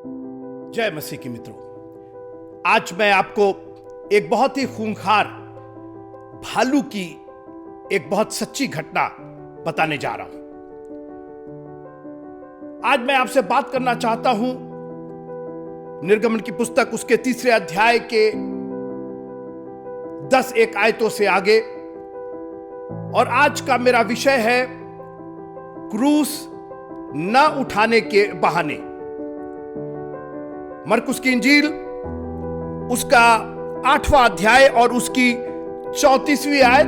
जय मसीह के मित्रों, आज मैं आपको एक बहुत ही खूंखार भालू की एक बहुत सच्ची घटना बताने जा रहा हूं। आज मैं आपसे बात करना चाहता हूं निर्गमन की पुस्तक उसके 3 अध्याय के 10 आयतों से आगे। और आज का मेरा विषय है क्रूस न उठाने के बहाने। मरकुस की इंजील उसका 8वां अध्याय और उसकी 34वीं आयत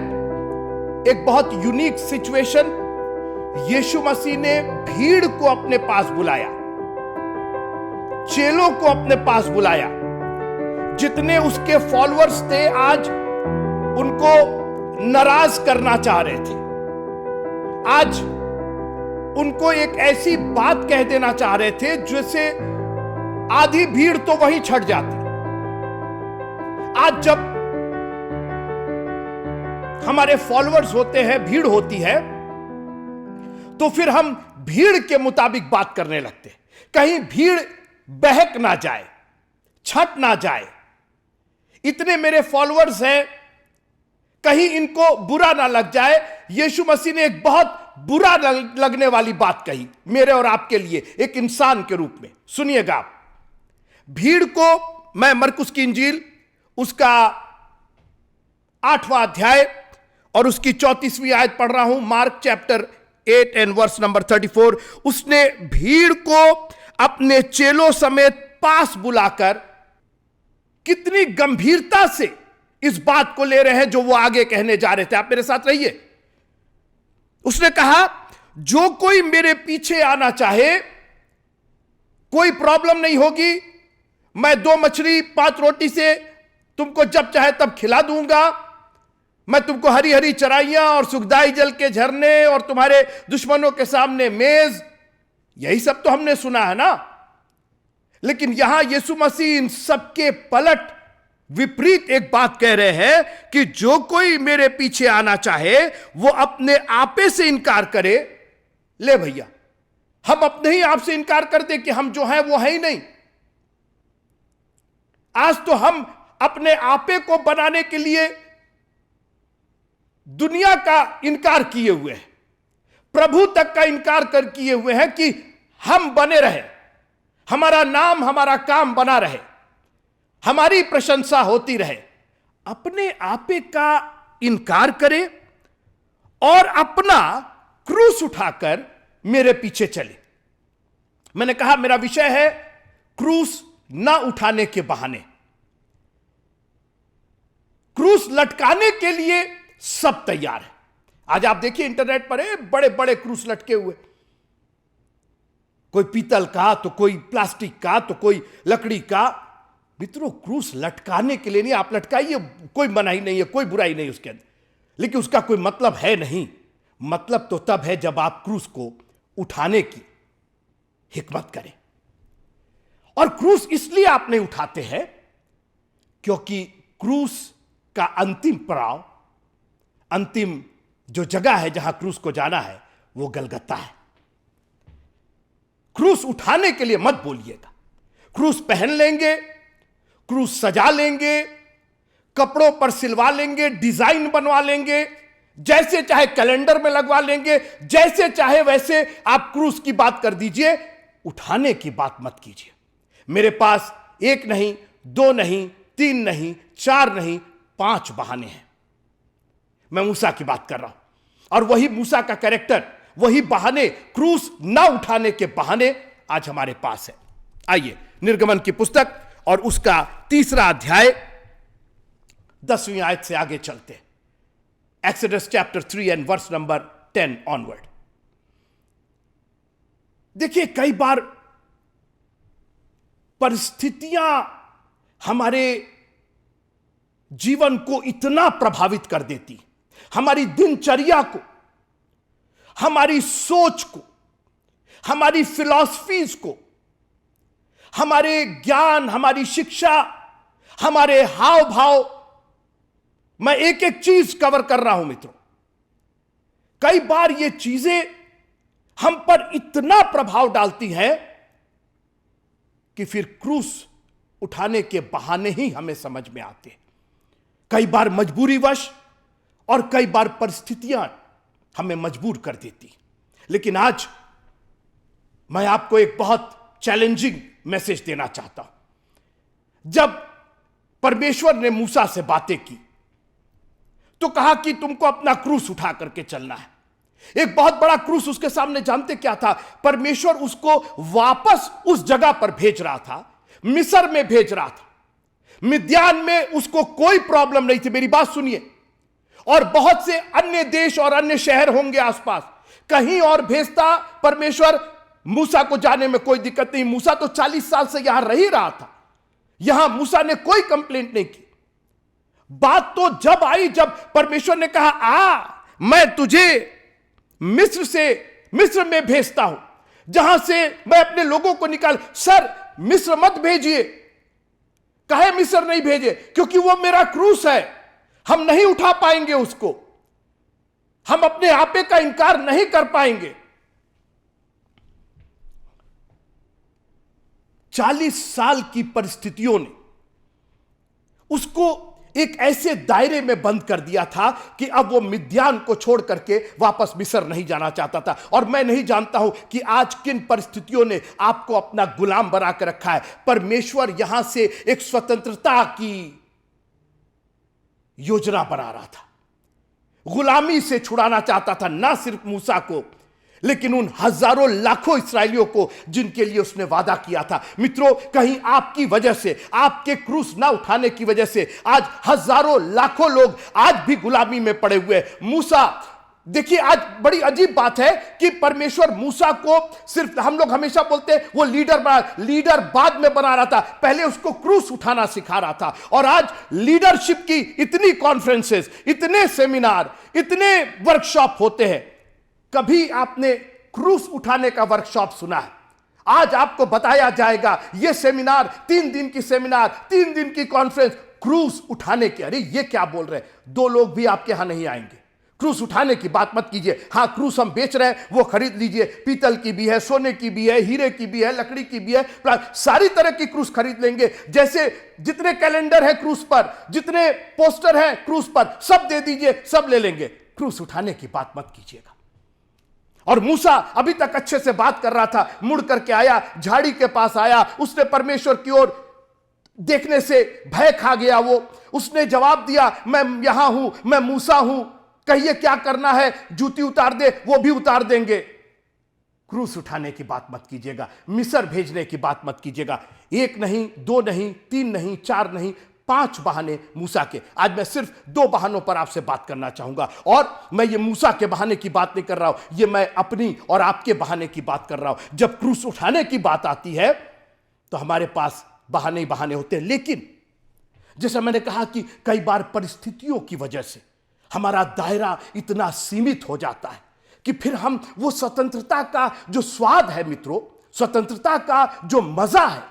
एक बहुत यूनिक सिचुएशन। यीशु मसीह ने भीड़ को अपने पास बुलाया, चेलों को अपने पास बुलाया। जितने उसके फॉलोअर्स थे आज उनको नाराज करना चाह रहे थे, आज उनको एक ऐसी बात कह देना चाह रहे थे जिससे आधी भीड़ तो वहीं छट जाती। आज जब हमारे फॉलोअर्स होते हैं, भीड़ होती है, तो फिर हम भीड़ के मुताबिक बात करने लगते हैं। कहीं भीड़ बहक ना जाए, छट ना जाए। इतने मेरे फॉलोअर्स हैं, कहीं इनको बुरा ना लग जाए। यीशु मसीह ने एक बहुत बुरा लगने वाली बात कही मेरे और आपके लिए, एक इंसान के रूप में। सुनिएगा आप। भीड़ को मैं मरकुस की इंजील उसका 8वां अध्याय और उसकी 34वीं आयत पढ़ रहा हूं। Mark chapter 8 and verse number 34। उसने भीड़ को अपने चेलों समेत पास बुलाकर कितनी गंभीरता से इस बात को ले रहे हैं जो वो आगे कहने जा रहे थे। आप मेरे साथ रहिए। उसने कहा, जो कोई मेरे पीछे आना चाहे, कोई प्रॉब्लम नहीं होगी। मैं 2 मछली 5 रोटी से तुमको जब चाहे तब खिला दूंगा। मैं तुमको हरी हरी चराइयां और सुखदाई जल के झरने और तुम्हारे दुश्मनों के सामने मेज, यही सब तो हमने सुना है ना। लेकिन यहां यीशु मसीह इन सबके पलट विपरीत एक बात कह रहे हैं कि जो कोई मेरे पीछे आना चाहे वो अपने आपे से इनकार करे। ले भैया, हम अपने ही आप से इनकार करते कि हम जो हैं वो है ही नहीं। आज तो हम अपने आपे को बनाने के लिए दुनिया का इनकार किए हुए हैं, प्रभु तक का इनकार कर किए हुए हैं कि हम बने रहे, हमारा नाम हमारा काम बना रहे, हमारी प्रशंसा होती रहे। अपने आपे का इनकार करे और अपना क्रूस उठाकर मेरे पीछे चले। मैंने कहा मेरा विषय है क्रूस ना उठाने के बहाने। क्रूस लटकाने के लिए सब तैयार है। आज आप देखिए इंटरनेट पर बड़े बड़े क्रूस लटके हुए, कोई पीतल का, तो कोई प्लास्टिक का, तो कोई लकड़ी का। मित्रों, क्रूस लटकाने के लिए नहीं, आप लटकाइए, कोई मनाही नहीं है, कोई बुराई नहीं उसके अंदर, लेकिन उसका कोई मतलब है नहीं। मतलब तो तब है जब आप क्रूस को उठाने की हिकमत करें। और क्रूस इसलिए आप नहीं उठाते हैं क्योंकि क्रूस का अंतिम पड़ाव, अंतिम जो जगह है जहां क्रूस को जाना है, वो गलगत्ता है। क्रूस उठाने के लिए मत बोलिएगा। क्रूस पहन लेंगे, क्रूस सजा लेंगे, कपड़ों पर सिलवा लेंगे, डिजाइन बनवा लेंगे, जैसे चाहे कैलेंडर में लगवा लेंगे, जैसे चाहे वैसे आप क्रूस की बात कर दीजिए। उठाने की बात मत कीजिए। मेरे पास 1 नहीं, 2 नहीं, 3 नहीं, 4 नहीं, 5 बहाने हैं। मैं मूसा की बात कर रहा हूं और वही मूसा का कैरेक्टर, वही बहाने, क्रूस ना उठाने के बहाने आज हमारे पास है। आइए निर्गमन की पुस्तक और उसका 3 अध्याय 10वीं आयत से आगे चलते हैं। Exodus chapter 3 and verse number 10 onward. देखिए, कई बार परिस्थितियां हमारे जीवन को इतना प्रभावित कर देती, हमारी दिनचर्या को, हमारी सोच को, हमारी फिलॉसफीज को, हमारे ज्ञान, हमारी शिक्षा, हमारे हाव भाव। मैं एक एक चीज कवर कर रहा हूं मित्रों। कई बार ये चीजें हम पर इतना प्रभाव डालती हैं कि फिर क्रूस उठाने के बहाने ही हमें समझ में आते हैं। कई बार मजबूरीवश और कई बार परिस्थितियां हमें मजबूर कर देती। लेकिन आज मैं आपको एक बहुत चैलेंजिंग मैसेज देना चाहता हूं। जब परमेश्वर ने मूसा से बातें की तो कहा कि तुमको अपना क्रूस उठा करके चलना है। एक बहुत बड़ा क्रूस उसके सामने, जानते क्या था? परमेश्वर उसको वापस उस जगह पर भेज रहा था, मिस्र में भेज रहा था। मिद्यान में उसको कोई प्रॉब्लम नहीं थी, मेरी बात सुनिए। और बहुत से अन्य देश और अन्य शहर होंगे आसपास, कहीं और भेजता परमेश्वर, मूसा को जाने में कोई दिक्कत नहीं। मूसा तो 40 साल से यहां रह ही रहा था, यहां मूसा ने कोई कंप्लेंट नहीं की। बात तो जब आई जब परमेश्वर ने कहा, मैं तुझे मिस्र में भेजता हूं, जहां से मैं अपने लोगों को निकाल। सर, मिस्र मत भेजिए। कहे मिस्र नहीं भेजे? क्योंकि वो मेरा क्रूस है, हम नहीं उठा पाएंगे उसको, हम अपने आपे का इनकार नहीं कर पाएंगे। 40 साल की परिस्थितियों ने उसको एक ऐसे दायरे में बंद कर दिया था कि अब वो मिद्यान को छोड़ करके वापस मिस्र नहीं जाना चाहता था। और मैं नहीं जानता हूं कि आज किन परिस्थितियों ने आपको अपना गुलाम बना कर रखा है। परमेश्वर यहां से एक स्वतंत्रता की योजना बना रहा था, गुलामी से छुड़ाना चाहता था, ना सिर्फ मूसा को लेकिन उन हजारों लाखों इस्राएलियों को जिनके लिए उसने वादा किया था। मित्रों, कहीं आपकी वजह से, आपके क्रूस ना उठाने की वजह से आज हजारों लाखों लोग आज भी गुलामी में पड़े हुए। मूसा, देखिए आज बड़ी अजीब बात है कि परमेश्वर मूसा को सिर्फ, हम लोग हमेशा बोलते हैं वो लीडर बाद में बना रहा था, पहले उसको क्रूस उठाना सिखा रहा था। और आज लीडरशिप की इतनी कॉन्फ्रेंसेस, इतने सेमिनार, इतने वर्कशॉप होते हैं, कभी आपने क्रूस उठाने का वर्कशॉप सुना है? आज आपको बताया जाएगा यह सेमिनार, 3 दिन की सेमिनार, 3 दिन की कॉन्फ्रेंस क्रूस उठाने की। अरे ये क्या बोल रहे हैं? 2 लोग भी आपके यहां नहीं आएंगे। क्रूस उठाने की बात मत कीजिए। हां, क्रूस हम बेच रहे हैं, वो खरीद लीजिए। पीतल की भी है, सोने की भी है, हीरे की भी है, लकड़ी की भी है, सारी तरह की क्रूस खरीद लेंगे। जैसे जितने कैलेंडर है क्रूस पर, जितने पोस्टर है क्रूस पर, सब दे दीजिए, सब ले लेंगे। क्रूस उठाने की बात मत कीजिएगा। और मूसा अभी तक अच्छे से बात कर रहा था, मुड़ करके आया, झाड़ी के पास आया, उसने परमेश्वर की ओर देखने से भय खा गया। उसने जवाब दिया, मैं यहां हूं, मैं मूसा हूं, कहिए क्या करना है, जूती उतार दे, वो भी उतार देंगे। क्रूस उठाने की बात मत कीजिएगा, मिस्र भेजने की बात मत कीजिएगा। 1 नहीं, 2 नहीं, 3 नहीं, 4 नहीं, 5 बहाने मूसा के। आज मैं सिर्फ 2 बहानों पर आपसे बात करना चाहूंगा। और मैं ये मूसा के बहाने की बात नहीं कर रहा हूं, ये मैं अपनी और आपके बहाने की बात कर रहा हूं। जब क्रूस उठाने की बात आती है तो हमारे पास बहाने ही बहाने होते हैं। लेकिन जैसा मैंने कहा कि कई बार परिस्थितियों की वजह से हमारा दायरा इतना सीमित हो जाता है कि फिर हम वो स्वतंत्रता का जो स्वाद है मित्रों, स्वतंत्रता का जो मजा है,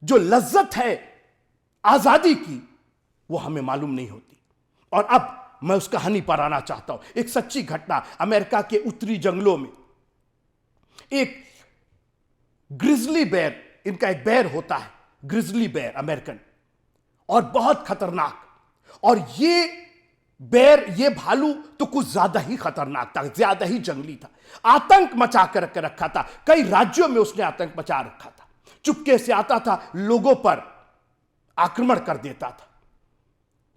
जो लज्जत है आजादी की, वो हमें मालूम नहीं होती। और अब मैं उस कहानी पर आना चाहता हूं। एक सच्ची घटना, अमेरिका के उत्तरी जंगलों में एक ग्रिजली बेयर, इनका एक बेयर होता है, ग्रिजली बेयर अमेरिकन, और बहुत खतरनाक। और ये बेर, ये भालू तो कुछ ज्यादा ही खतरनाक था, ज्यादा ही जंगली था, आतंक मचा कर रखा था। कई राज्यों में उसने आतंक मचा रखा था। चुपके से आता था, लोगों पर आक्रमण कर देता था,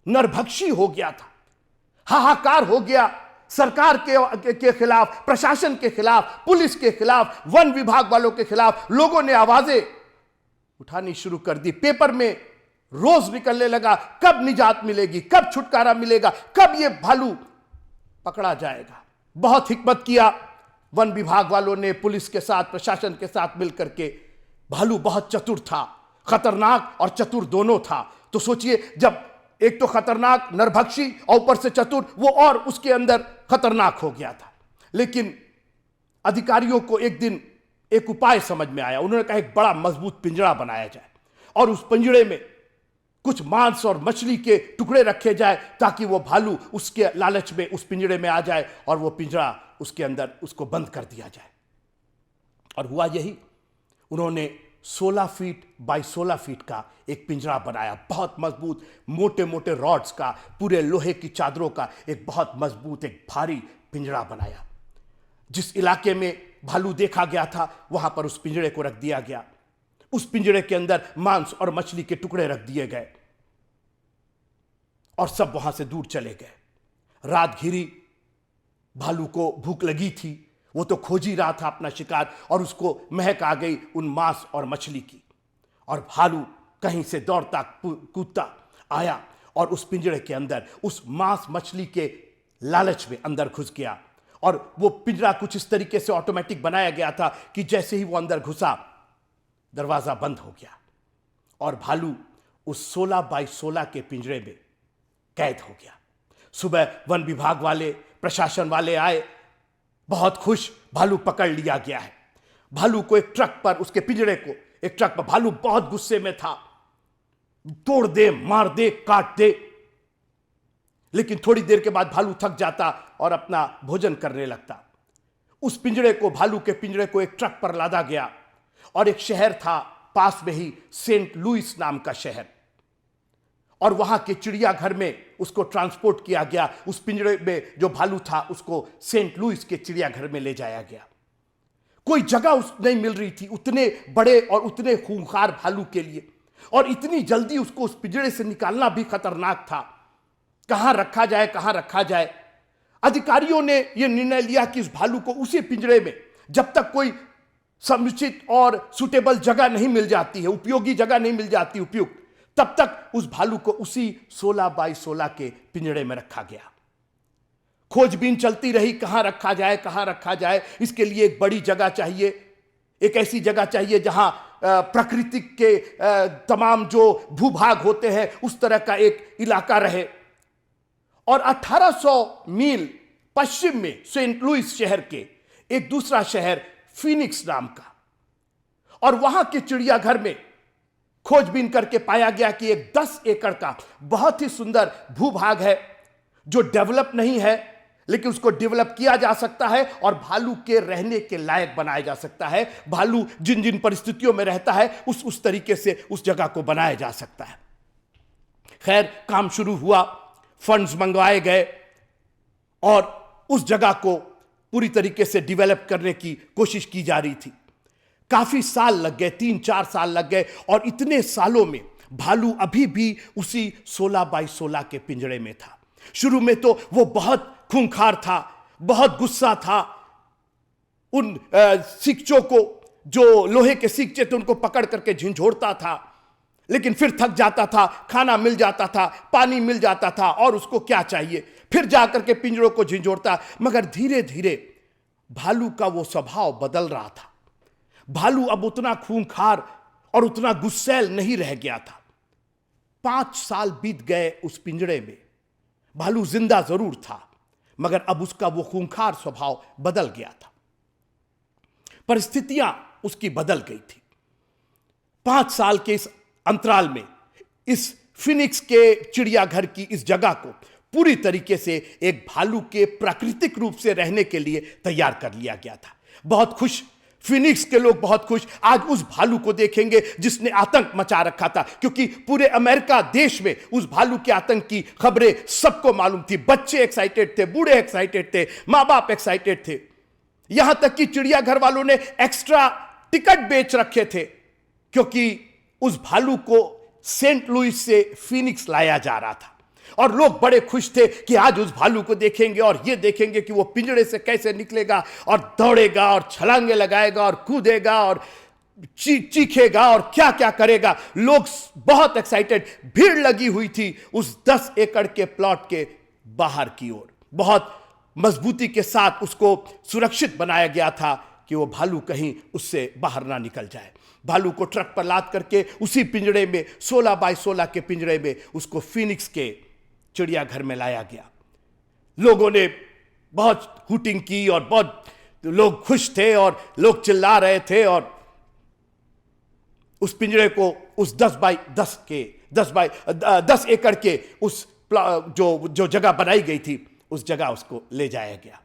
नरभक्षी हो गया था, हाहाकार हो गया सरकार के खिलाफ, प्रशासन के खिलाफ, पुलिस के खिलाफ, वन विभाग वालों के खिलाफ। लोगों ने आवाजें उठानी शुरू कर दी। पेपर में रोज निकलने लगा, कब निजात मिलेगी, कब छुटकारा मिलेगा, कब यह भालू पकड़ा जाएगा। बहुत हिकमत किया वन विभाग वालों ने, पुलिस के साथ, प्रशासन के साथ मिलकर के। भालू बहुत चतुर था, खतरनाक और चतुर दोनों था। तो सोचिए, जब एक तो खतरनाक नरभक्षी और ऊपर से चतुर, वो और उसके अंदर खतरनाक हो गया था। लेकिन अधिकारियों को एक दिन एक उपाय समझ में आया। उन्होंने कहा एक बड़ा मजबूत पिंजरा बनाया जाए और उस पिंजरे में कुछ मांस और मछली के टुकड़े रखे जाए ताकि वो भालू उसके लालच में उस पिंजरे में आ जाए और वो पिंजरा उसके अंदर उसको बंद कर दिया जाए। और हुआ यही। उन्होंने 16 फीट बाई 16 फीट का एक पिंजरा बनाया, बहुत मजबूत, मोटे मोटे रॉड्स का, पूरे लोहे की चादरों का एक बहुत मजबूत, एक भारी पिंजरा बनाया। जिस इलाके में भालू देखा गया था वहां पर उस पिंजरे को रख दिया गया। उस पिंजरे के अंदर मांस और मछली के टुकड़े रख दिए गए और सब वहां से दूर चले गए। रात घिरी, भालू को भूख लगी थी, वो तो खोज ही रहा था अपना शिकार, और उसको महक आ गई उन मांस और मछली की। और भालू कहीं से दौड़ता कूदता आया और उस पिंजरे के अंदर उस मांस मछली के लालच में अंदर घुस गया। और वो पिंजरा कुछ इस तरीके से ऑटोमेटिक बनाया गया था कि जैसे ही वो अंदर घुसा दरवाजा बंद हो गया और भालू उस 16 बाई 16 के पिंजरे में कैद हो गया। सुबह वन विभाग वाले, प्रशासन वाले आए, बहुत खुश, भालू पकड़ लिया गया है। भालू को एक ट्रक पर, उसके पिंजरे को एक ट्रक पर, भालू बहुत गुस्से में था, तोड़ दे, मार दे, काट दे। लेकिन थोड़ी देर के बाद भालू थक जाता और अपना भोजन करने लगता। उस पिंजरे को, भालू के पिंजरे को एक ट्रक पर लादा गया और एक शहर था पास में ही, सेंट लुइस नाम का शहर, और वहां के चिड़ियाघर में उसको ट्रांसपोर्ट किया गया। उस पिंजरे में जो भालू था उसको सेंट लुइस के चिड़ियाघर में ले जाया गया। कोई जगह उस नहीं मिल रही थी उतने बड़े और उतने खूंखार भालू के लिए, और इतनी जल्दी उसको उस पिंजरे से निकालना भी खतरनाक था। कहां रखा जाए, कहां रखा जाए। अधिकारियों ने यह निर्णय लिया कि इस भालू को उसी पिंजरे में, जब तक कोई समुचित और सुटेबल जगह नहीं मिल जाती है, उपयोगी जगह नहीं मिल जाती उपयुक्त, तब तक उस भालू को उसी 16 बाई 16 के पिंजरे में रखा गया। खोजबीन चलती रही, कहां रखा जाए, कहां रखा जाए। इसके लिए एक बड़ी जगह चाहिए, एक ऐसी जगह चाहिए जहां प्रकृति के तमाम जो भूभाग होते हैं उस तरह का एक इलाका रहे। और 1800 मील पश्चिम में सेंट लुइस शहर के एक दूसरा शहर फीनिक्स नाम का, और वहां के चिड़ियाघर में खोजबीन करके पाया गया कि एक 10 एकड़ का बहुत ही सुंदर भूभाग है जो डेवलप नहीं है, लेकिन उसको डेवलप किया जा सकता है और भालू के रहने के लायक बनाया जा सकता है। भालू जिन जिन परिस्थितियों में रहता है उस तरीके से उस जगह को बनाया जा सकता है। खैर, काम शुरू हुआ, फंड्स मंगवाए गए और उस जगह को पूरी तरीके से डेवलप करने की कोशिश की जा रही थी। काफी साल लग गए, 3-4 साल लग गए, और इतने सालों में भालू अभी भी उसी 16 बाई 16 के पिंजरे में था। शुरू में तो वो बहुत खूंखार था, बहुत गुस्सा था। उन सिकचों को, जो लोहे के सिकचे थे, उनको पकड़ करके झिंझोड़ता था, लेकिन फिर थक जाता था, खाना मिल जाता था, पानी मिल जाता था, और उसको क्या चाहिए, फिर जाकर के पिंजरों को झिंझोड़ता। मगर धीरे धीरे भालू का वो स्वभाव बदल रहा था। भालू अब उतना खूंखार और उतना गुस्सैल नहीं रह गया था। 5 साल बीत गए उस पिंजरे में। भालू जिंदा जरूर था, मगर अब उसका वो खूंखार स्वभाव बदल गया था। परिस्थितियां उसकी बदल गई थी। 5 साल के इस अंतराल में इस फिनिक्स के चिड़ियाघर की इस जगह को पूरी तरीके से एक भालू के प्राकृतिक रूप से रहने के लिए तैयार कर लिया गया था। बहुत खुश फिनिक्स के लोग, बहुत खुश आज उस भालू को देखेंगे जिसने आतंक मचा रखा था, क्योंकि पूरे अमेरिका देश में उस भालू के आतंक की खबरें सबको मालूम थी। बच्चे एक्साइटेड थे, बूढ़े एक्साइटेड थे, मां बाप एक्साइटेड थे। यहां तक कि चिड़ियाघर वालों ने एक्स्ट्रा टिकट बेच रखे थे, क्योंकि उस भालू को सेंट लुइस से फिनिक्स लाया जा रहा था। और लोग बड़े खुश थे कि आज उस भालू को देखेंगे और ये देखेंगे कि वो पिंजरे से कैसे निकलेगा और दौड़ेगा और छलांगे लगाएगा और कूदेगा और चीखेगा और क्या क्या करेगा। लोग बहुत एक्साइटेड, भीड़ लगी हुई थी उस 10 एकड़ के प्लॉट के बाहर की ओर। बहुत मजबूती के साथ उसको सुरक्षित बनाया गया था कि वो भालू कहीं उससे बाहर ना निकल जाए। भालू को ट्रक पर लाद करके उसी पिंजरे में, 16 बाई 16 के पिंजरे में, उसको फिनिक्स के चिड़ियाघर में लाया गया। लोगों ने बहुत हूटिंग की और बहुत लोग खुश थे और लोग चिल्ला रहे थे, और उस पिंजरे को उस 10 बाई 10 एकड़ के उस जो जगह बनाई गई थी उस जगह उसको ले जाया गया।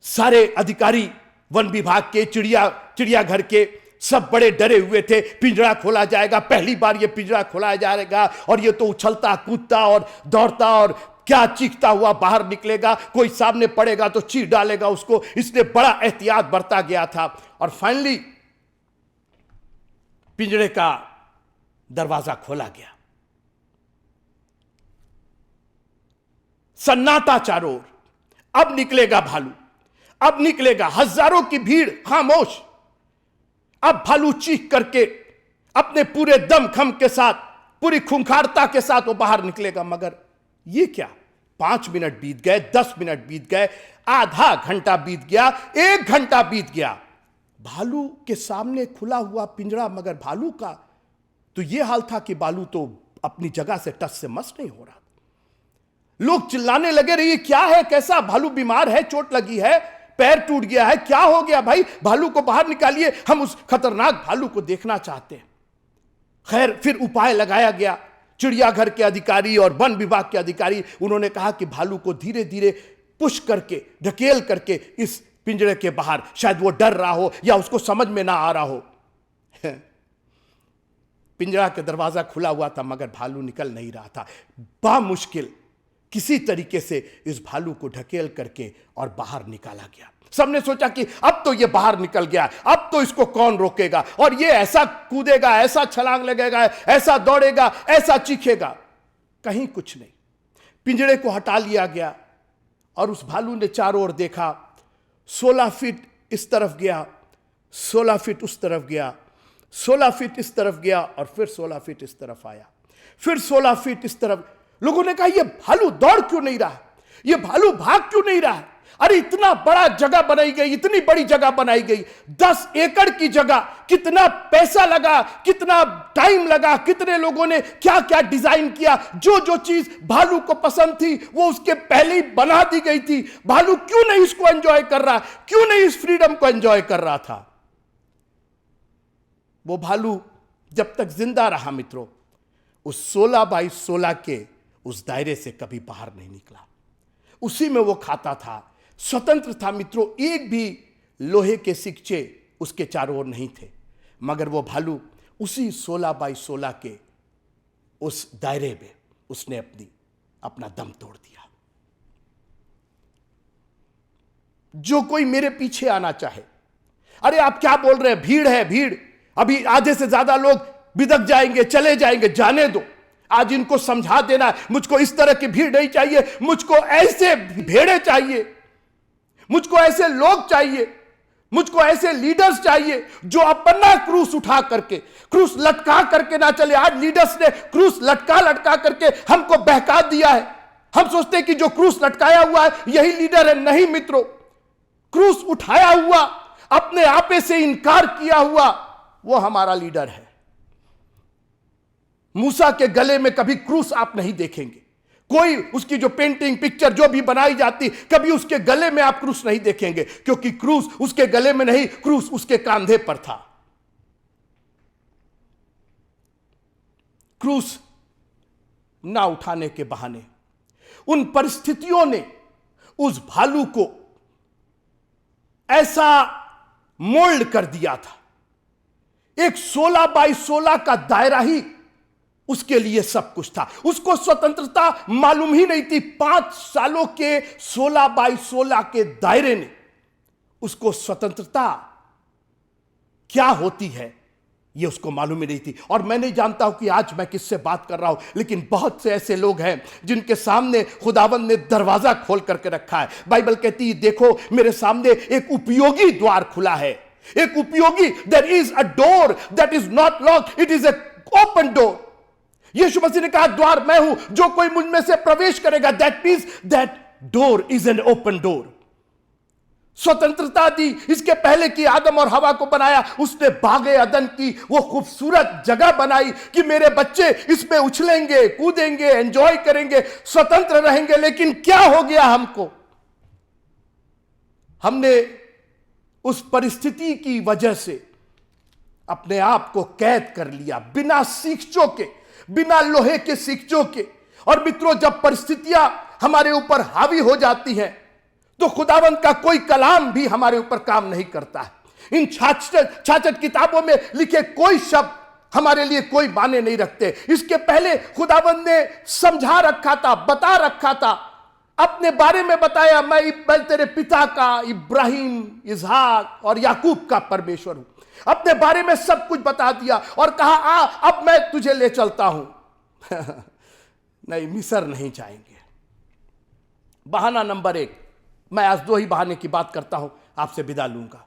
सारे अधिकारी वन विभाग के, चिड़ियाघर के सब बड़े डरे हुए थे, पिंजरा खोला जाएगा, पहली बार ये पिंजरा खोला जाएगा और ये तो उछलता कूदता और दौड़ता और क्या चीखता हुआ बाहर निकलेगा, कोई सामने पड़ेगा तो चीर डालेगा उसको। इसने बड़ा एहतियात बरता गया था और फाइनली पिंजरे का दरवाजा खोला गया। सन्नाटा चारों ओर, अब निकलेगा भालू, अब निकलेगा। हजारों की भीड़ खामोश। अब भालू चीख करके अपने पूरे दमखम के साथ, पूरी खूंखारता के साथ वो बाहर निकलेगा। मगर ये क्या, 5 मिनट बीत गए, 10 मिनट बीत गए, आधा घंटा बीत गया, 1 घंटा बीत गया। भालू के सामने खुला हुआ पिंजरा, मगर भालू का तो यह हाल था कि भालू तो अपनी जगह से टस से मस नहीं हो रहा। लोग चिल्लाने लगे, रही क्या है, कैसा भालू बीमार है, चोट लगी है, पैर टूट गया है, क्या हो गया भाई, भालू को बाहर निकालिए, हम उस खतरनाक भालू को देखना चाहते हैं। खैर फिर उपाय लगाया गया। चिड़ियाघर के अधिकारी और वन विभाग के अधिकारी, उन्होंने कहा कि भालू को धीरे धीरे पुश करके, ढकेल करके इस पिंजरे के बाहर, शायद वो डर रहा हो या उसको समझ में ना आ रहा हो। पिंजरा का दरवाजा खुला हुआ था मगर भालू निकल नहीं रहा था। बामुश्किल किसी तरीके से इस भालू को ढकेल करके और बाहर निकाला गया। सबने सोचा कि अब तो ये बाहर निकल गया, अब तो इसको कौन रोकेगा, और ये ऐसा कूदेगा, ऐसा छलांग लगेगा, ऐसा दौड़ेगा, ऐसा चीखेगा। कहीं कुछ नहीं। पिंजरे को हटा लिया गया और उस भालू ने चारों ओर देखा। 16 फीट इस तरफ गया, 16 फीट उस तरफ गया, 16 फीट इस तरफ गया और फिर 16 फीट इस तरफ आया, फिर 16 फीट इस तरफ। लोगों ने कहा, यह भालू दौड़ क्यों नहीं रहा, यह भालू भाग क्यों नहीं रहा है? अरे इतना बड़ा जगह बनाई गई, इतनी बड़ी जगह बनाई गई, 10 एकड़ की जगह, कितना पैसा लगा, कितना टाइम लगा, कितने लोगों ने क्या क्या डिजाइन किया, जो जो चीज भालू को पसंद थी वो उसके पहले ही बना दी गई थी। भालू क्यों नहीं इसको एंजॉय कर रहा, क्यों नहीं इस फ्रीडम को एंजॉय कर रहा था? वो भालू जब तक जिंदा रहा मित्रों, उस 16 बाई 16 के उस दायरे से कभी बाहर नहीं निकला। उसी में वो खाता था, स्वतंत्र था मित्रों। एक भी लोहे के सिक्चे उसके चारों ओर नहीं थे, मगर वो भालू उसी 16 बाई 16 के उस दायरे में उसने अपना दम तोड़ दिया। जो कोई मेरे पीछे आना चाहे, अरे आप क्या बोल रहे हैं, भीड़ है, भीड़, अभी आधे से ज्यादा लोग बिदक जाएंगे, चले जाएंगे, जाने दो। आज इनको समझा देना, मुझको इस तरह की भीड़ नहीं चाहिए, मुझको ऐसे भेड़े चाहिए, मुझको ऐसे लोग चाहिए, मुझको ऐसे लीडर्स चाहिए जो अपना क्रूस उठा करके, क्रूस लटका करके ना चले। आज लीडर्स ने क्रूस लटका करके हमको बहका दिया है। हम सोचते हैं कि जो क्रूस लटकाया हुआ है यही लीडर है। नहीं मित्रों, क्रूस उठाया हुआ, अपने आपे से इनकार किया हुआ, वो हमारा लीडर है। मूसा के गले में कभी क्रूस आप नहीं देखेंगे। कोई उसकी जो पेंटिंग, पिक्चर जो भी बनाई जाती, कभी उसके गले में आप क्रूस नहीं देखेंगे, क्योंकि क्रूस उसके गले में नहीं, क्रूस उसके कांधे पर था। क्रूस ना उठाने के बहाने उन परिस्थितियों ने उस भालू को ऐसा मोल्ड कर दिया था। एक 16 बाई 16 का दायरा ही उसके लिए सब कुछ था। उसको स्वतंत्रता मालूम ही नहीं थी। 5 सालों के 16 बाई 16 के दायरे ने उसको स्वतंत्रता क्या होती है यह उसको मालूम ही नहीं थी। और मैं नहीं जानता हूं कि आज मैं किससे बात कर रहा हूं, लेकिन बहुत से ऐसे लोग हैं जिनके सामने खुदावंद ने दरवाजा खोल करके रखा है। बाइबल कहती है, देखो मेरे सामने एक उपयोगी द्वार खुला है, एक उपयोगी, there is a door that is not locked, it is a open door. Yeshu Masih ने कहा, द्वार मैं हूं, जो कोई मुझ में से प्रवेश करेगा, that means that door is an open door. स्वतंत्रता दी। इसके पहले कि आदम और हवा को बनाया, उसने बागे अदन की वो खूबसूरत जगह बनाई कि मेरे बच्चे इसमें उछलेंगे, कूदेंगे, एंजॉय करेंगे, स्वतंत्र रहेंगे। लेकिन क्या हो गया हमको? हमने उस परिस्थिति की वजह से अपने आप को कैद कर लिया, बिना सीखचों के, बिना लोहे के सीखचों के। और मित्रों, जब परिस्थितियां हमारे ऊपर हावी हो जाती हैं तो खुदावंद का कोई कलाम भी हमारे ऊपर काम नहीं करता है। इन छाछट किताबों में लिखे कोई शब्द हमारे लिए कोई माने नहीं रखते। इसके पहले खुदावंद ने समझा रखा था, बता रखा था, अपने बारे में बताया, मैं तेरे पिता का, इब्राहिम, इसहाक और याकूब का परमेश्वर हूं। अपने बारे में सब कुछ बता दिया और कहा अब मैं तुझे ले चलता हूं। नहीं, मिस्र नहीं जाएंगे। बहाना नंबर 1, मैं आज 2 ही बहाने की बात करता हूं, आपसे विदा लूंगा।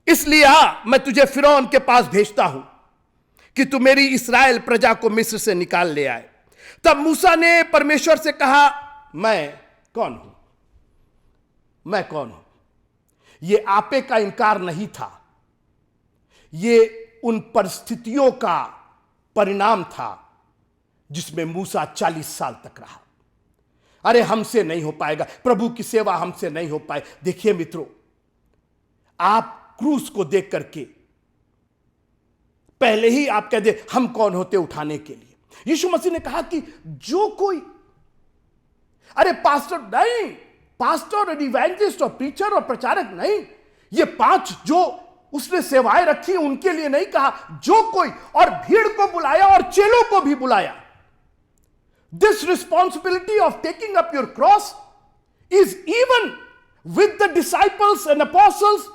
इसलिए मैं तुझे फिरौन के पास भेजता हूं कि तू मेरी इस्राएल प्रजा को मिस्र से निकाल ले आए। तब मूसा ने परमेश्वर से कहा, मैं कौन हूं? मैं कौन हूं? यह आपे का इनकार नहीं था, यह उन परिस्थितियों का परिणाम था जिसमें मूसा 40 साल तक रहा। अरे हमसे नहीं हो पाएगा, प्रभु की सेवा हमसे नहीं हो पाए। देखिए मित्रों, आप क्रूस को देख करके पहले ही आप कह दे हम कौन होते उठाने के लिए। यीशु मसीह ने कहा कि जो कोई, अरे पास्टर नहीं, पास्टर और इवेंजलिस्ट और प्रीचर और प्रचारक नहीं, ये 5 जो उसने सेवाएं रखी उनके लिए नहीं कहा, जो कोई, और भीड़ को बुलाया और चेलों को भी बुलाया। This responsibility of taking up your cross is even with the disciples and apostles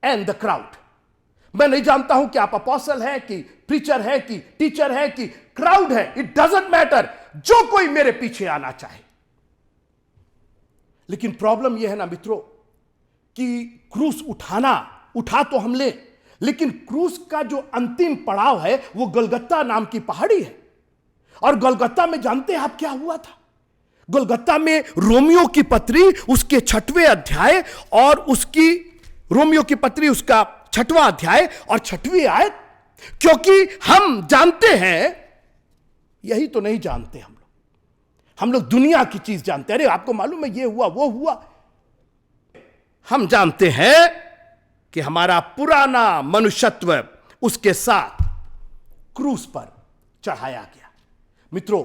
and the crowd. मैं नहीं जानता हूं कि आप अपोस्टल है कि प्रीचर है कि टीचर है कि क्राउड है, इट डजंट मैटर, जो कोई मेरे पीछे आना चाहे। लेकिन प्रॉब्लम यह है ना मित्रों कि क्रूस उठा तो हम ले, लेकिन क्रूस का जो अंतिम पड़ाव है वो गोलगत्ता नाम की पहाड़ी है। और गोलगत्ता में जानते हैं आप क्या हुआ था? गोलगत्ता में रोमियो की पत्री उसके 6वें अध्याय और उसकी रोमियो की पत्री उसका 6वां अध्याय और 6वीं आयत, क्योंकि हम जानते हैं, यही तो नहीं जानते हम लोग दुनिया की चीज जानते हैं। अरे आपको मालूम है ये हुआ वो हुआ। हम जानते हैं कि हमारा पुराना मनुष्यत्व उसके साथ क्रूस पर चढ़ाया गया। मित्रों,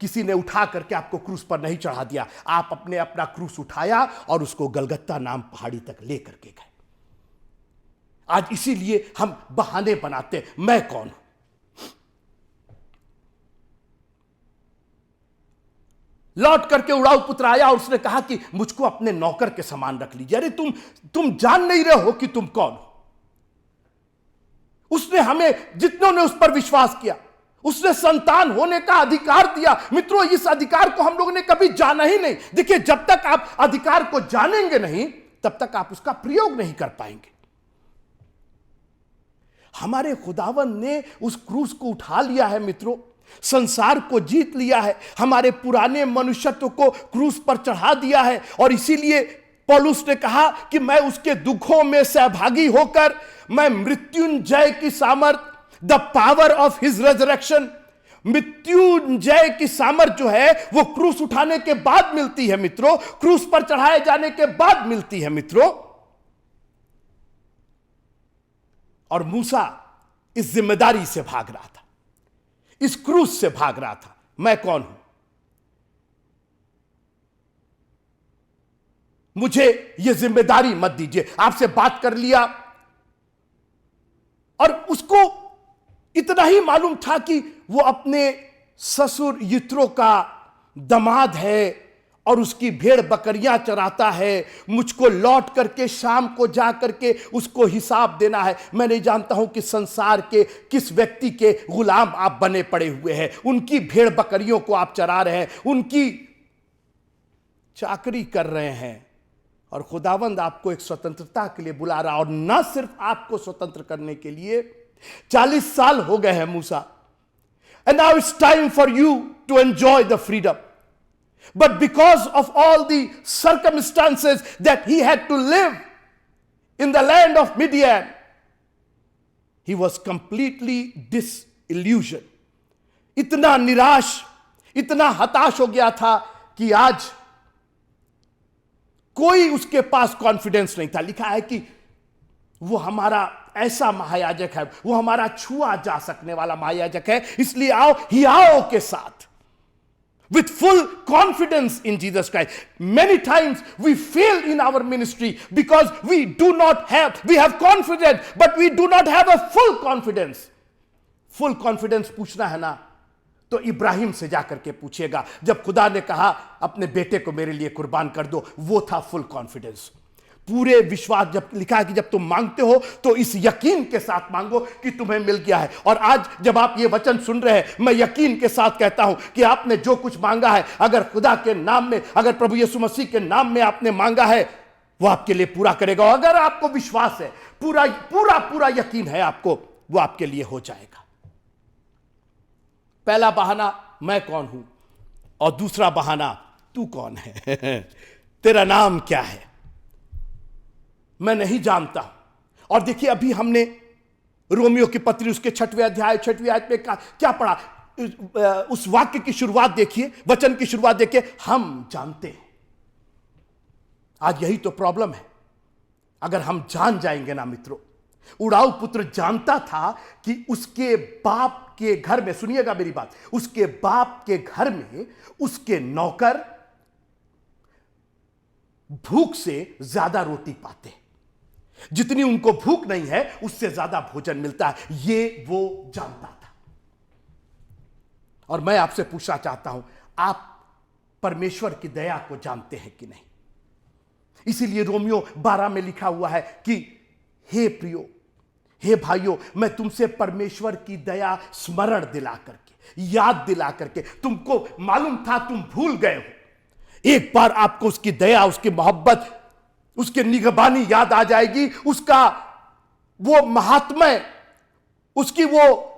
किसी ने उठा करके आपको क्रूस पर नहीं चढ़ा दिया, आप अपना क्रूस उठाया और उसको गलगत्ता नाम पहाड़ी तक लेकर के गए। आज इसीलिए हम बहाने बनाते, मैं कौन हूं। लौट करके उड़ाऊ पुत्र आया और उसने कहा कि मुझको अपने नौकर के समान रख लीजिए। अरे तुम जान नहीं रहे हो कि तुम कौन हो। उसने हमें, जितनों ने उस पर विश्वास किया, उसने संतान होने का अधिकार दिया। मित्रों, इस अधिकार को हम लोगों ने कभी जाना ही नहीं। देखिए, जब तक आप अधिकार को जानेंगे नहीं तब तक आप उसका प्रयोग नहीं कर पाएंगे। हमारे खुदावन ने उस क्रूस को उठा लिया है मित्रों, संसार को जीत लिया है, हमारे पुराने मनुष्यत्व को क्रूस पर चढ़ा दिया है। और इसीलिए पौलुस ने कहा कि मैं उसके दुखों में सहभागी होकर मैं मृत्युंजय की सामर्थ, the power of his resurrection, Mrityunjay की सामर्थ जो है वो क्रूस उठाने के बाद मिलती है मित्रों, क्रूस पर चढ़ाए जाने के बाद मिलती है मित्रों। और मूसा इस जिम्मेदारी से भाग रहा था, इस क्रूस से भाग रहा था। मैं कौन हूं? मुझे यह जिम्मेदारी मत दीजिए। आपसे बात कर लिया और उसको इतना ही मालूम था कि वो अपने ससुर यित्रो का दामाद है और उसकी भेड़ बकरियां चराता है। मुझको लौट करके शाम को जा करके उसको हिसाब देना है। मैं नहीं जानता हूं कि संसार के किस व्यक्ति के गुलाम आप बने पड़े हुए हैं। उनकी भेड़ बकरियों को आप चरा रहे हैं, उनकी चाकरी कर रहे हैं। और खुदावंद आपको एक स्वतंत्रता के लिए बुला रहा, और न सिर्फ आपको स्वतंत्र करने के लिए 40 साल हो गए हैं मूसा, and now it's time for you to enjoy the freedom. But because of all the circumstances that he had to live in the land of Midian, he was completely disillusioned. इतना निराश, इतना हताश हो गया था कि आज कोई उसके पास कॉन्फिडेंस नहीं था। लिखा है कि वो हमारा ऐसा महायाजक है, वो हमारा छुआ जा सकने वाला महायाजक है, इसलिए आओ हियाओं के साथ with full confidence in Jesus Christ. Many times we fail in our ministry because we have confidence, but we do not have a full confidence. Full confidence पूछना है ना, तो इब्राहिम से जाकर के पूछिएगा। जब खुदा ने कहा अपने बेटे को मेरे लिए कुर्बान कर दो, वो था फुल कॉन्फिडेंस, पूरे विश्वास। जब लिखा है कि जब तुम मांगते हो तो इस यकीन के साथ मांगो कि तुम्हें मिल गया है। और आज जब आप ये वचन सुन रहे हैं, मैं यकीन के साथ कहता हूं कि आपने जो कुछ मांगा है, अगर खुदा के नाम में, अगर प्रभु यीशु मसीह के नाम में आपने मांगा है, वो आपके लिए पूरा करेगा। अगर आपको विश्वास है, पूरा पूरा पूरा यकीन है आपको, वो आपके लिए हो जाएगा। पहला बहाना मैं कौन हूं, और दूसरा बहाना तू कौन है, तेरा नाम क्या है, मैं नहीं जानता। और देखिए अभी हमने रोमियो की पत्री उसके 6वें अध्याय 6वीं आयत में क्या पढ़ा, उस वाक्य की शुरुआत देखिए, वचन की शुरुआत देखिए, हम जानते हैं। आज यही तो प्रॉब्लम है। अगर हम जान जाएंगे ना मित्रों, उड़ाऊ पुत्र जानता था कि उसके बाप के घर में, सुनिएगा मेरी बात, उसके बाप के घर में उसके नौकर भूख से ज्यादा रोटी पाते हैं, जितनी उनको भूख नहीं है उससे ज्यादा भोजन मिलता है, ये वो जानता था। और मैं आपसे पूछना चाहता हूं, आप परमेश्वर की दया को जानते हैं कि नहीं? इसीलिए रोमियो 12 में लिखा हुआ है कि हे प्रियो, हे भाइयों, मैं तुमसे परमेश्वर की दया स्मरण दिला करके, याद दिला करके, तुमको मालूम था तुम भूल गए हो, एक बार आपको उसकी दया, उसकी मोहब्बत, उसकी निगहबानी याद आ जाएगी, उसका वो महात्म्य, उसकी वो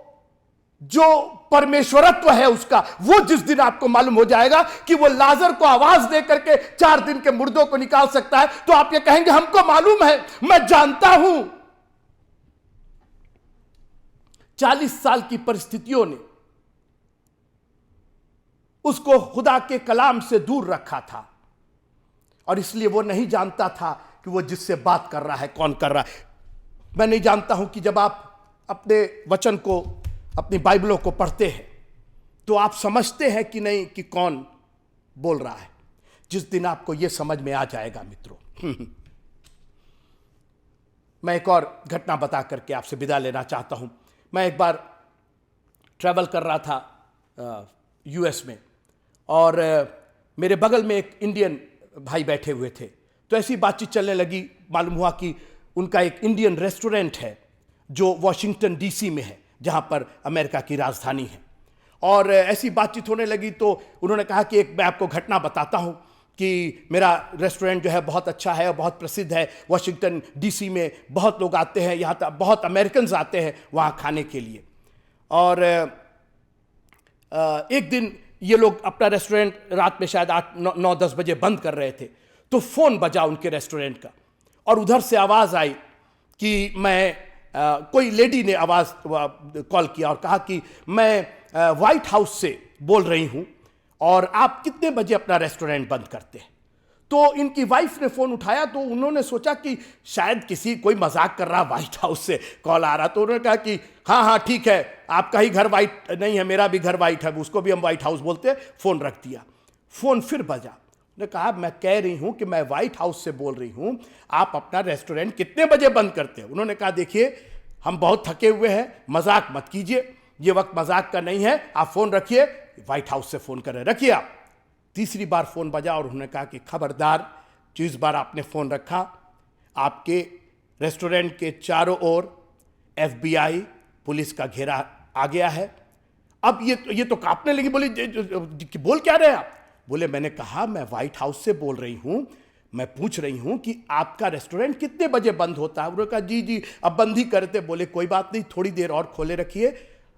जो परमेश्वरत्व है उसका, वो जिस दिन आपको मालूम हो जाएगा कि वो लाजर को आवाज दे करके 4 दिन के मुर्दों को निकाल सकता है, तो आप ये कहेंगे हमको मालूम है, मैं जानता हूं। 40 साल की परिस्थितियों ने उसको खुदा के कलाम से दूर रखा था, और इसलिए वो नहीं जानता था कि वो जिससे बात कर रहा है कौन कर रहा है। मैं नहीं जानता हूं कि जब आप अपने वचन को, अपनी बाइबलों को पढ़ते हैं, तो आप समझते हैं कि नहीं कि कौन बोल रहा है। जिस दिन आपको यह समझ में आ जाएगा मित्रों। मैं एक और घटना बता करके आपसे विदा लेना चाहता हूं। मैं एक बार ट्रैवल कर रहा था यूएस में, और मेरे बगल में एक इंडियन भाई बैठे हुए थे, तो ऐसी बातचीत चलने लगी। मालूम हुआ कि उनका एक इंडियन रेस्टोरेंट है जो वॉशिंगटन डीसी में है, जहां पर अमेरिका की राजधानी है। और ऐसी बातचीत होने लगी तो उन्होंने कहा कि एक मैं आपको घटना बताता हूं कि मेरा रेस्टोरेंट जो है बहुत अच्छा है और बहुत प्रसिद्ध है, वॉशिंगटन डीसी में बहुत लोग आते हैं, यहाँ तक बहुत अमेरिकन्स आते हैं वहाँ खाने के लिए। और एक दिन ये लोग अपना रेस्टोरेंट रात में शायद 8-9-10 बजे बंद कर रहे थे, तो फ़ोन बजा उनके रेस्टोरेंट का, और उधर से आवाज़ आई कि कोई लेडी ने आवाज़ कॉल किया और कहा कि मैं व्हाइट हाउस से बोल रही हूँ, और आप कितने बजे अपना रेस्टोरेंट बंद करते हैं? तो इनकी वाइफ ने फ़ोन उठाया, तो उन्होंने सोचा कि शायद कोई मजाक कर रहा, व्हाइट हाउस से कॉल आ रहा। तो उन्होंने कहा कि हाँ ठीक है, आपका ही घर व्हाइट नहीं है, मेरा भी घर व्हाइट है, उसको भी हम व्हाइट हाउस बोलते हैं। फ़ोन रख दिया। फ़ोन फिर बजा। उन्होंने कहा मैं कह रही हूँ कि मैं व्हाइट हाउस से बोल रही हूँ, आप अपना रेस्टोरेंट कितने बजे बंद करते हैं? उन्होंने कहा देखिए हम बहुत थके हुए हैं, मजाक मत कीजिए, ये वक्त मजाक का नहीं है, आप फ़ोन रखिए, व्हाइट हाउस से फ़ोन कर रहे, रखिए आप। तीसरी बार फ़ोन बजा और उन्होंने कहा कि खबरदार, जिस बार आपने फ़ोन रखा, आपके रेस्टोरेंट के चारों ओर FBI पुलिस का घेरा आ गया है। अब ये तो कांपने लगी, बोली बोल क्या रहे आप? बोले मैंने कहा मैं व्हाइट हाउस से बोल रही हूँ, मैं पूछ रही हूँ कि आपका रेस्टोरेंट कितने बजे बंद होता है? उन्होंने कहा जी अब बंद ही करते। बोले कोई बात नहीं, थोड़ी देर और खोले रखिए।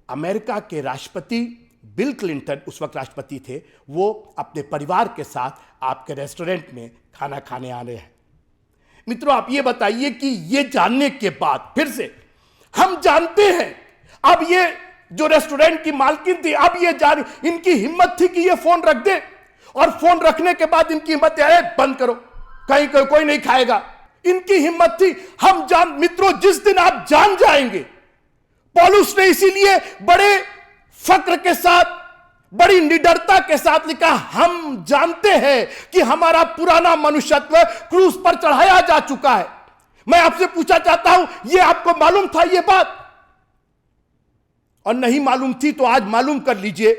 अमेरिका के राष्ट्रपति बिल क्लिंटन, उस वक्त राष्ट्रपति थे, वो अपने परिवार के साथ आपके रेस्टोरेंट में खाना खाने आ रहे हैं। मित्रों आप ये बताइए कि ये जानने के बाद, फिर से हम जानते हैं, अब ये जो रेस्टोरेंट की मालकिन थी, अब ये जान, इनकी हिम्मत थी कि ये फोन रख दे, और फोन रखने के बाद इनकी हिम्मत है बंद करो, कहीं कोई नहीं खाएगा। इनकी हिम्मत थी। हम मित्रों जिस दिन आप जान जाएंगे, पौलुस ने इसीलिए बड़े फक्र के साथ बड़ी निडरता के साथ लिखा, हम जानते हैं कि हमारा पुराना मनुष्यत्व क्रूस पर चढ़ाया जा चुका है। मैं आपसे पूछना चाहता हूं, यह आपको मालूम था यह बात? और नहीं मालूम थी तो आज मालूम कर लीजिए,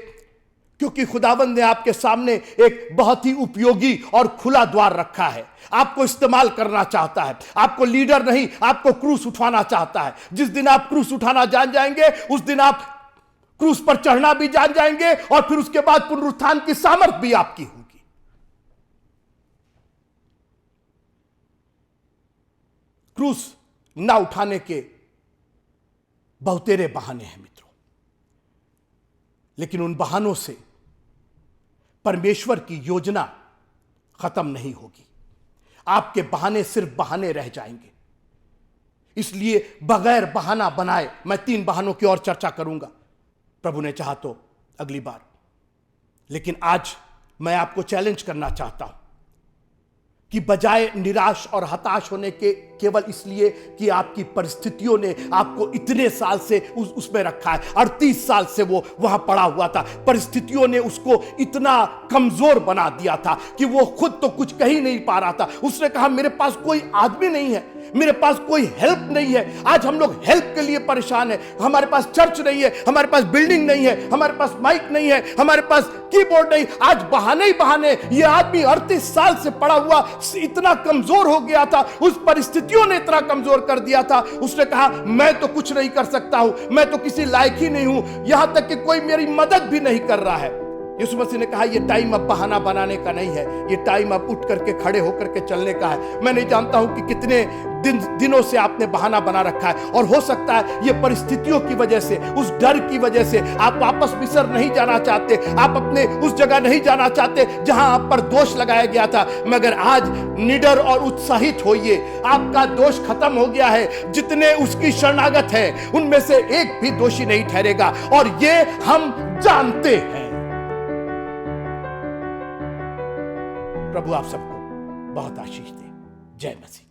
क्योंकि खुदावंद ने आपके सामने एक बहुत ही उपयोगी और खुला द्वार रखा है। आपको इस्तेमाल करना चाहता है। आपको लीडर नहीं, आपको क्रूस उठाना चाहता है। जिस दिन आप क्रूस उठाना जान जाएंगे, उस दिन आप क्रूस पर चढ़ना भी जान जाएंगे, और फिर उसके बाद पुनरुत्थान की सामर्थ भी आपकी होगी। क्रूस ना उठाने के बहुतेरे बहाने हैं मित्रों, लेकिन उन बहानों से परमेश्वर की योजना खत्म नहीं होगी। आपके बहाने सिर्फ बहाने रह जाएंगे। इसलिए बगैर बहाना बनाए, मैं 3 बहानों की और चर्चा करूंगा, प्रभु ने चाहा तो अगली बार। लेकिन आज मैं आपको चैलेंज करना चाहता हूं कि बजाय निराश और हताश होने के, केवल इसलिए कि आपकी परिस्थितियों ने आपको इतने साल से उसमें रखा है, 38 साल से वो वहां पड़ा हुआ था, परिस्थितियों ने उसको इतना कमजोर बना दिया था कि वो खुद तो कुछ कह ही नहीं पा रहा था। उसने कहा, मेरे पास कोई आदमी नहीं है, मेरे पास कोई हेल्प नहीं है। आज हम लोग हेल्प के लिए परेशान है। हमारे पास चर्च नहीं है, हमारे पास बिल्डिंग नहीं है, हमारे पास माइक नहीं है, हमारे पास कीबोर्ड नहीं। आज बहाने ही बहाने। ये आदमी 38 साल से पड़ा हुआ इतना कमजोर हो गया था, उस परिस्थितियों ने इतना कमजोर कर दिया था। उसने कहा, मैं तो कुछ नहीं कर सकता हूं, मैं तो किसी लायक ही नहीं हूं, यहां तक कि कोई मेरी मदद भी नहीं कर रहा है। यीशु मसीह ने कहा, यह टाइम अब बहाना बनाने का नहीं है, यह टाइम अब उठ करके खड़े होकर के चलने का है। मैं नहीं जानता हूं कि कितने दिनों से आपने बहाना बना रखा है, और हो सकता है ये परिस्थितियों की वजह से, उस डर की वजह से आप वापस मिस्र नहीं जाना चाहते, आप अपने उस जगह नहीं जाना चाहते जहां आप पर दोष लगाया गया था। मगर आज निडर और उत्साहित होइए, आपका दोष खत्म हो गया है। जितने उसकी शरणागत है उनमें से एक भी दोषी नहीं ठहरेगा, और ये हम जानते हैं। प्रभु आप सबको बहुत आशीष दे। जय मसीह।